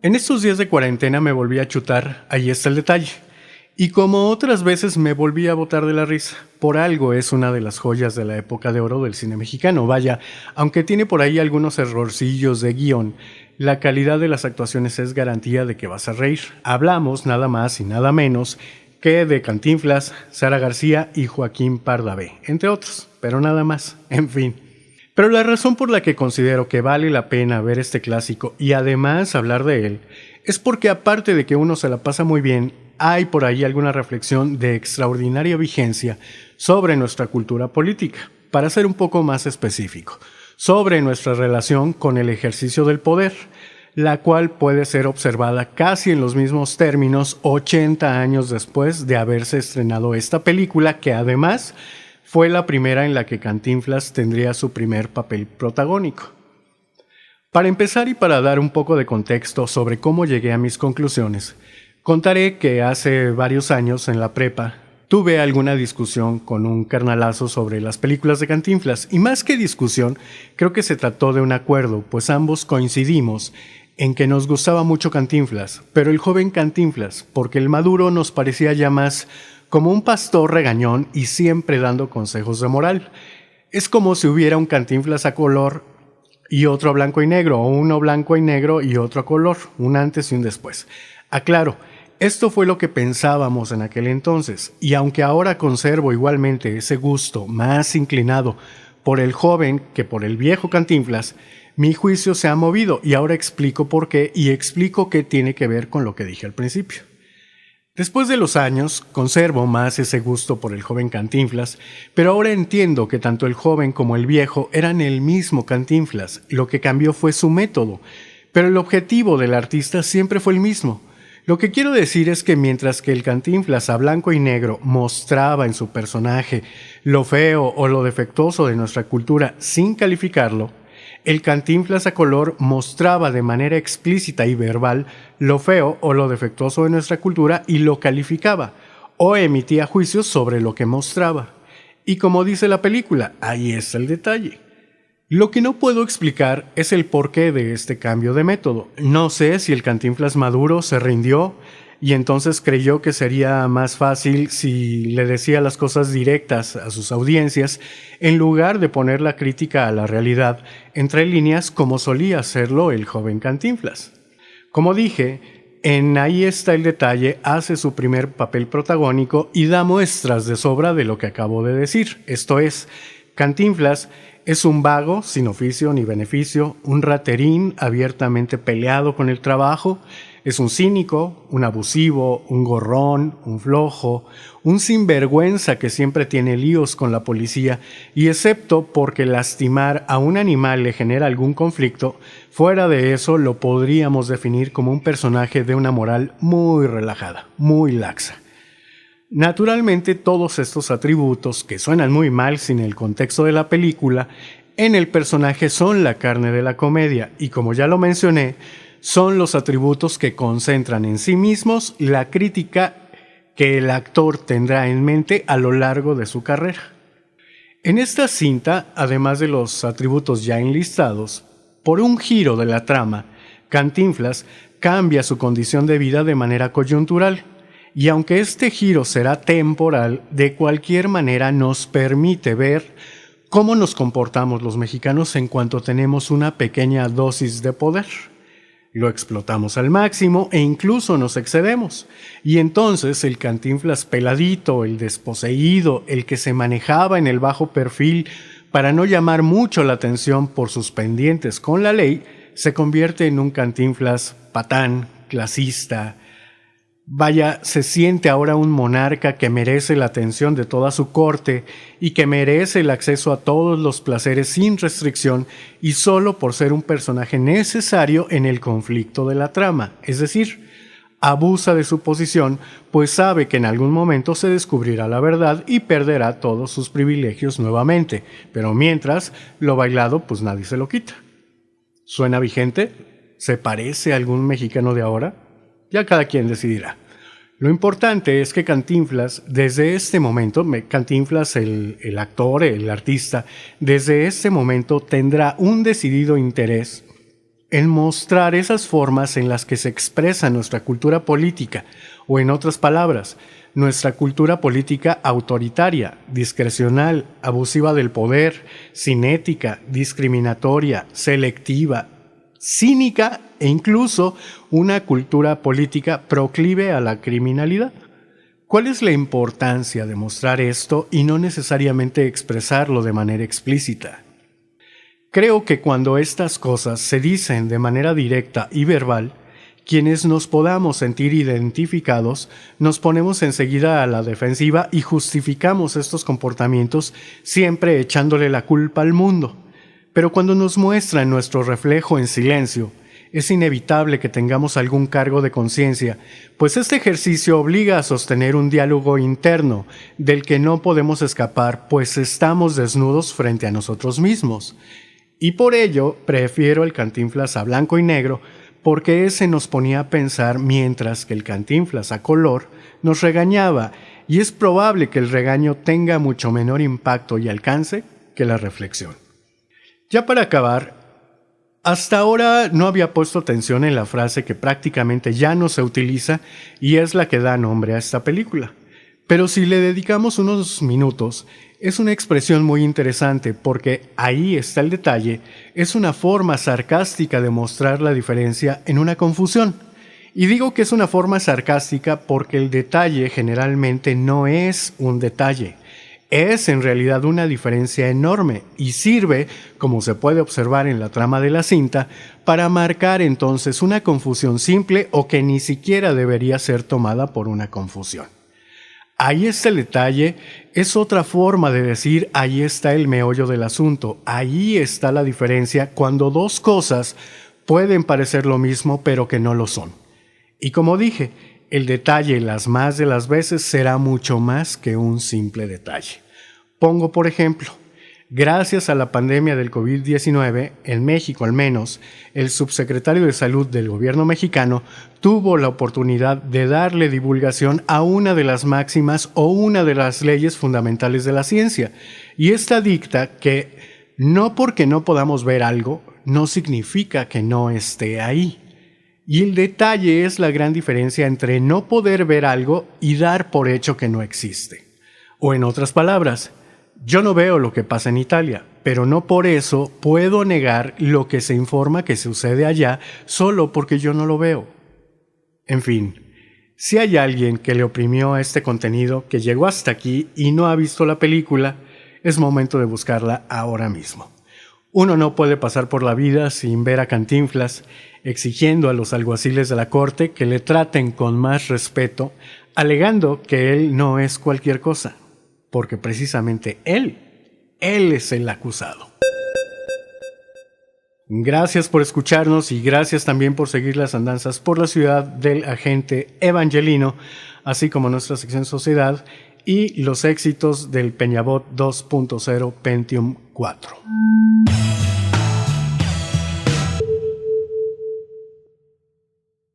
En estos días de cuarentena me volví a chutar Ahí está el detalle. Y como otras veces me volví a botar de la risa. Por algo es una de las joyas de la época de oro del cine mexicano. Vaya, aunque tiene por ahí algunos errorcillos de guión, la calidad de las actuaciones es garantía de que vas a reír. Hablamos nada más y nada menos que de Cantinflas, Sara García y Joaquín Pardavé, entre otros, pero nada más, en fin. Pero la razón por la que considero que vale la pena ver este clásico y además hablar de él es porque aparte de que uno se la pasa muy bien, hay por ahí alguna reflexión de extraordinaria vigencia sobre nuestra cultura política, para ser un poco más específico, sobre nuestra relación con el ejercicio del poder, la cual puede ser observada casi en los mismos términos 80 años después de haberse estrenado esta película, que además fue la primera en la que Cantinflas tendría su primer papel protagónico. Para empezar y para dar un poco de contexto sobre cómo llegué a mis conclusiones, contaré que hace varios años en la prepa tuve alguna discusión con un carnalazo sobre las películas de Cantinflas y más que discusión, creo que se trató de un acuerdo, pues ambos coincidimos en que nos gustaba mucho Cantinflas, pero el joven Cantinflas, porque el maduro nos parecía ya más como un pastor regañón y siempre dando consejos de moral. Es como si hubiera un Cantinflas a color y otro a blanco y negro, o uno blanco y negro y otro a color, un antes y un después. Aclaro, esto fue lo que pensábamos en aquel entonces, y aunque ahora conservo igualmente ese gusto más inclinado por el joven que por el viejo Cantinflas, mi juicio se ha movido y ahora explico por qué y explico qué tiene que ver con lo que dije al principio. Después de los años, conservo más ese gusto por el joven Cantinflas, pero ahora entiendo que tanto el joven como el viejo eran el mismo Cantinflas, lo que cambió fue su método, pero el objetivo del artista siempre fue el mismo. Lo que quiero decir es que mientras que el Cantinflas a blanco y negro mostraba en su personaje lo feo o lo defectuoso de nuestra cultura sin calificarlo, el Cantinflas a color mostraba de manera explícita y verbal lo feo o lo defectuoso de nuestra cultura y lo calificaba, o emitía juicios sobre lo que mostraba. Y como dice la película, ahí está el detalle. Lo que no puedo explicar es el porqué de este cambio de método. No sé si el Cantinflas maduro se rindió y entonces creyó que sería más fácil si le decía las cosas directas a sus audiencias en lugar de poner la crítica a la realidad entre líneas como solía hacerlo el joven Cantinflas. Como dije, en Ahí está el detalle hace su primer papel protagónico y da muestras de sobra de lo que acabo de decir. Esto es, Cantinflas es un vago, sin oficio ni beneficio, un raterín abiertamente peleado con el trabajo, es un cínico, un abusivo, un gorrón, un flojo, un sinvergüenza que siempre tiene líos con la policía y excepto porque lastimar a un animal le genera algún conflicto, fuera de eso lo podríamos definir como un personaje de una moral muy relajada, muy laxa. Naturalmente, todos estos atributos, que suenan muy mal sin el contexto de la película, en el personaje son la carne de la comedia y como ya lo mencioné, son los atributos que concentran en sí mismos la crítica que el actor tendrá en mente a lo largo de su carrera. En esta cinta, además de los atributos ya enlistados, por un giro de la trama, Cantinflas cambia su condición de vida de manera coyuntural. Y aunque este giro será temporal, de cualquier manera nos permite ver cómo nos comportamos los mexicanos en cuanto tenemos una pequeña dosis de poder. Lo explotamos al máximo e incluso nos excedemos. Y entonces el Cantinflas peladito, el desposeído, el que se manejaba en el bajo perfil para no llamar mucho la atención por sus pendientes con la ley, se convierte en un Cantinflas patán, clasista. Vaya, se siente ahora un monarca que merece la atención de toda su corte y que merece el acceso a todos los placeres sin restricción y solo por ser un personaje necesario en el conflicto de la trama. Es decir, abusa de su posición, pues sabe que en algún momento se descubrirá la verdad y perderá todos sus privilegios nuevamente. Pero mientras, lo bailado, pues nadie se lo quita. ¿Suena vigente? ¿Se parece a algún mexicano de ahora? Ya cada quien decidirá. Lo importante es que Cantinflas, desde este momento, Cantinflas, el actor, el artista, desde este momento tendrá un decidido interés en mostrar esas formas en las que se expresa nuestra cultura política, o en otras palabras, nuestra cultura política autoritaria, discrecional, abusiva del poder, sin ética, discriminatoria, selectiva, cínica e incluso una cultura política proclive a la criminalidad. ¿Cuál es la importancia de mostrar esto y no necesariamente expresarlo de manera explícita? Creo que cuando estas cosas se dicen de manera directa y verbal, quienes nos podamos sentir identificados, nos ponemos enseguida a la defensiva y justificamos estos comportamientos siempre echándole la culpa al mundo. Pero cuando nos muestran nuestro reflejo en silencio, es inevitable que tengamos algún cargo de conciencia, pues este ejercicio obliga a sostener un diálogo interno del que no podemos escapar, pues estamos desnudos frente a nosotros mismos. Y por ello prefiero el Cantinflas a blanco y negro, porque ese nos ponía a pensar mientras que el Cantinflas a color nos regañaba, y es probable que el regaño tenga mucho menor impacto y alcance que la reflexión. Ya para acabar, hasta ahora no había puesto atención en la frase que prácticamente ya no se utiliza y es la que da nombre a esta película. Pero si le dedicamos unos minutos, es una expresión muy interesante porque ahí está el detalle, es una forma sarcástica de mostrar la diferencia en una confusión. Y digo que es una forma sarcástica porque el detalle generalmente no es un detalle. Es en realidad una diferencia enorme y sirve, como se puede observar en la trama de la cinta, para marcar entonces una confusión simple o que ni siquiera debería ser tomada por una confusión. Ahí está el detalle, es otra forma de decir ahí está el meollo del asunto, ahí está la diferencia cuando dos cosas pueden parecer lo mismo pero que no lo son. Y como dije, el detalle las más de las veces será mucho más que un simple detalle. Pongo por ejemplo, gracias a la pandemia del COVID-19, en México al menos, el subsecretario de Salud del gobierno mexicano tuvo la oportunidad de darle divulgación a una de las máximas o una de las leyes fundamentales de la ciencia. Y esta dicta que no porque no podamos ver algo, no significa que no esté ahí. Y el detalle es la gran diferencia entre no poder ver algo y dar por hecho que no existe. O en otras palabras, yo no veo lo que pasa en Italia, pero no por eso puedo negar lo que se informa que sucede allá solo porque yo no lo veo. En fin, si hay alguien que le oprimió a este contenido, que llegó hasta aquí y no ha visto la película, es momento de buscarla ahora mismo. Uno no puede pasar por la vida sin ver a Cantinflas exigiendo a los alguaciles de la corte que le traten con más respeto, alegando que él no es cualquier cosa, porque precisamente él es el acusado. Gracias por escucharnos y gracias también por seguir las andanzas por la ciudad del agente Evangelino, así como nuestra sección Sociedad y los éxitos del Peñabot 2.0 Pentium 4.